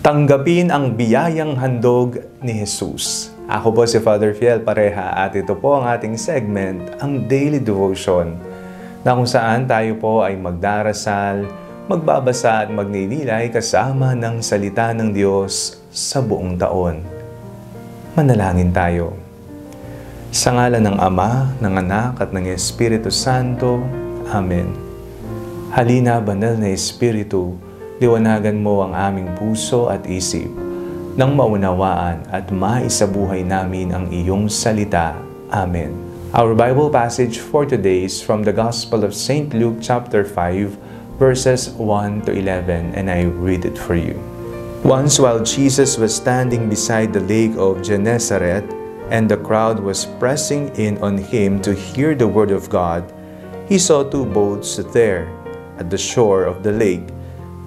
Tanggapin ang biyayang handog ni Jesus. Ako po si Father Fiel Pareha at ito po ang ating segment, ang Daily Devotion, na kung saan tayo po ay magdarasal, magbabasa at magninilay kasama ng salita ng Diyos sa buong taon. Manalangin tayo. Sa ngalan ng Ama, ng Anak at ng Espiritu Santo. Amen. Halina, banal na Espiritu, liwanagan mo ang aming puso at isip nang maunawaan at maisabuhay namin ang iyong salita. Amen. Our Bible passage for today is from the Gospel of St. Luke chapter 5, verses 1 to 11, and I read it for you. Once while Jesus was standing beside the lake of Gennesaret, and the crowd was pressing in on him to hear the word of God, he saw two boats there at the shore of the lake.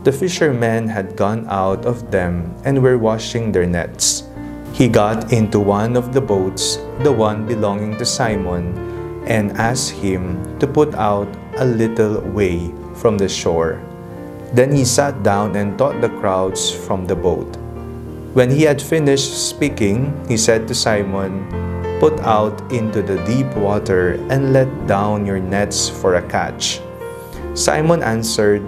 The fishermen had gone out of them and were washing their nets. He got into one of the boats, the one belonging to Simon, and asked him to put out a little way from the shore. Then he sat down and taught the crowds from the boat. When he had finished speaking, he said to Simon, "Put out into the deep water and let down your nets for a catch." Simon answered,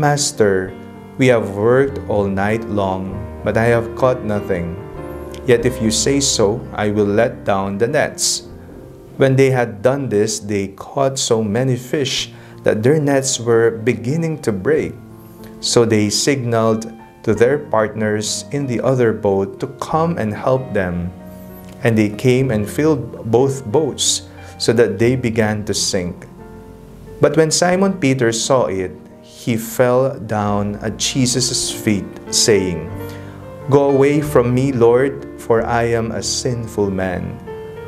"Master, we have worked all night long, but I have caught nothing. Yet if you say so, I will let down the nets." When they had done this, they caught so many fish that their nets were beginning to break. So they signaled to their partners in the other boat to come and help them. And they came and filled both boats, so that they began to sink. But when Simon Peter saw it, he fell down at Jesus' feet, saying, "Go away from me, Lord, for I am a sinful man."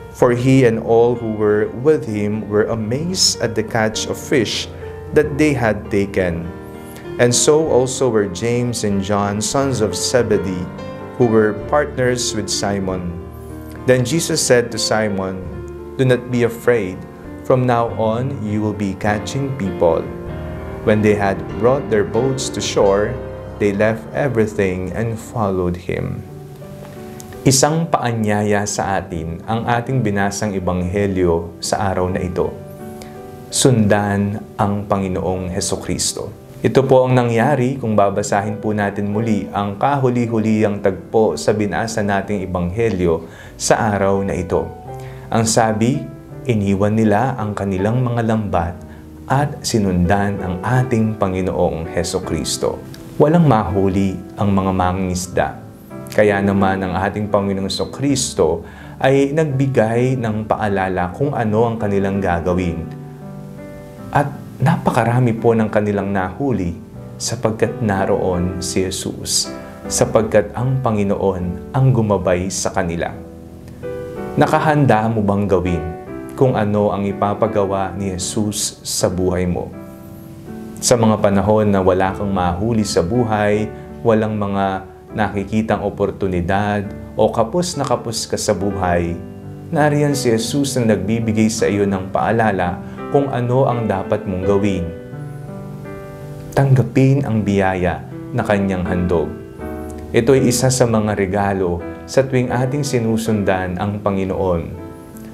For he and all who were with him were amazed at the catch of fish that they had taken. And so also were James and John, sons of Zebedee, who were partners with Simon. Then Jesus said to Simon, "Do not be afraid. From now on, you will be catching people." When they had brought their boats to shore, they left everything and followed him. Isang paanyaya sa atin ang ating binasang ebanghelyo sa araw na ito. Sundan ang Panginoong Hesukristo. Ito po ang nangyari kung babasahin po natin muli ang kahuli-huliyang tagpo sa binasa nating ebanghelyo sa araw na ito. Ang sabi, iniwan nila ang kanilang mga lambat at sinundan ang ating Panginoong Hesukristo. Walang mahuli ang mga mangingisda. Kaya naman ang ating Panginoong Hesukristo ay nagbigay ng paalala kung ano ang kanilang gagawin. At napakarami po ng kanilang nahuli sapagkat naroon si Jesus, sapagkat ang Panginoon ang gumabay sa kanila. Nakahanda mo bang gawin kung ano ang ipapagawa ni Jesus sa buhay mo? Sa mga panahon na wala kang mahuli sa buhay, walang mga nakikitang oportunidad o kapos na kapos ka sa buhay, nariyan si Jesus na nagbibigay sa iyo ng paalala kung ano ang dapat mong gawin. Tanggapin ang biyaya na kanyang handog. Ito ay isa sa mga regalo sa tuwing ating sinusundan ang Panginoon.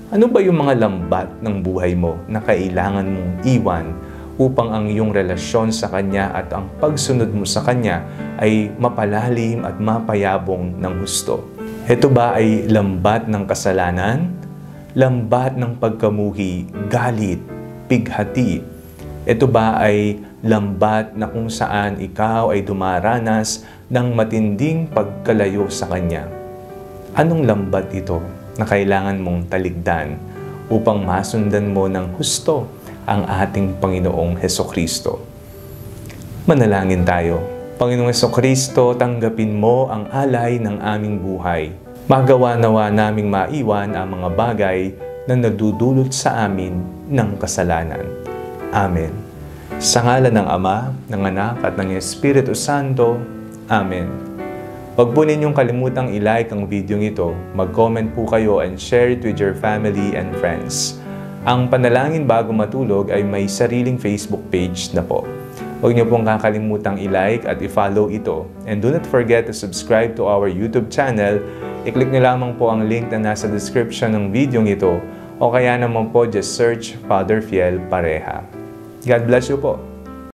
Ano ba yung mga lambat ng buhay mo na kailangan mong iwan upang ang iyong relasyon sa Kanya at ang pagsunod mo sa Kanya ay mapalalim at mapayabong ng husto? Ito ba ay lambat ng kasalanan? Lambat ng pagkamuhi, galit, pighati? Ito ba ay lambat na kung saan ikaw ay dumaranas ng matinding pagkalayo sa Kanya? Anong lambat ito na kailangan mong taligdan upang masundan mo ng husto ang ating Panginoong Hesukristo? Manalangin tayo. Panginoong Hesukristo, tanggapin mo ang alay ng aming buhay. Magawa nawa naming maiwan ang mga bagay na nagdudulot sa amin ng kasalanan. Amen. Sa ngalan ng Ama, ng Anak at ng Espiritu Santo. Amen. Huwag po ninyong kalimutang i-like ang video ito, mag-comment po kayo and share it with your family and friends. Ang Panalangin Bago Matulog ay may sariling Facebook page na po. Huwag niyo pong kakalimutang i-like at i-follow ito. And do not forget to subscribe to our YouTube channel. I-click niyo lamang po ang link na nasa description ng video ito o kaya naman po just search Father Fiel Pareha. God bless you po.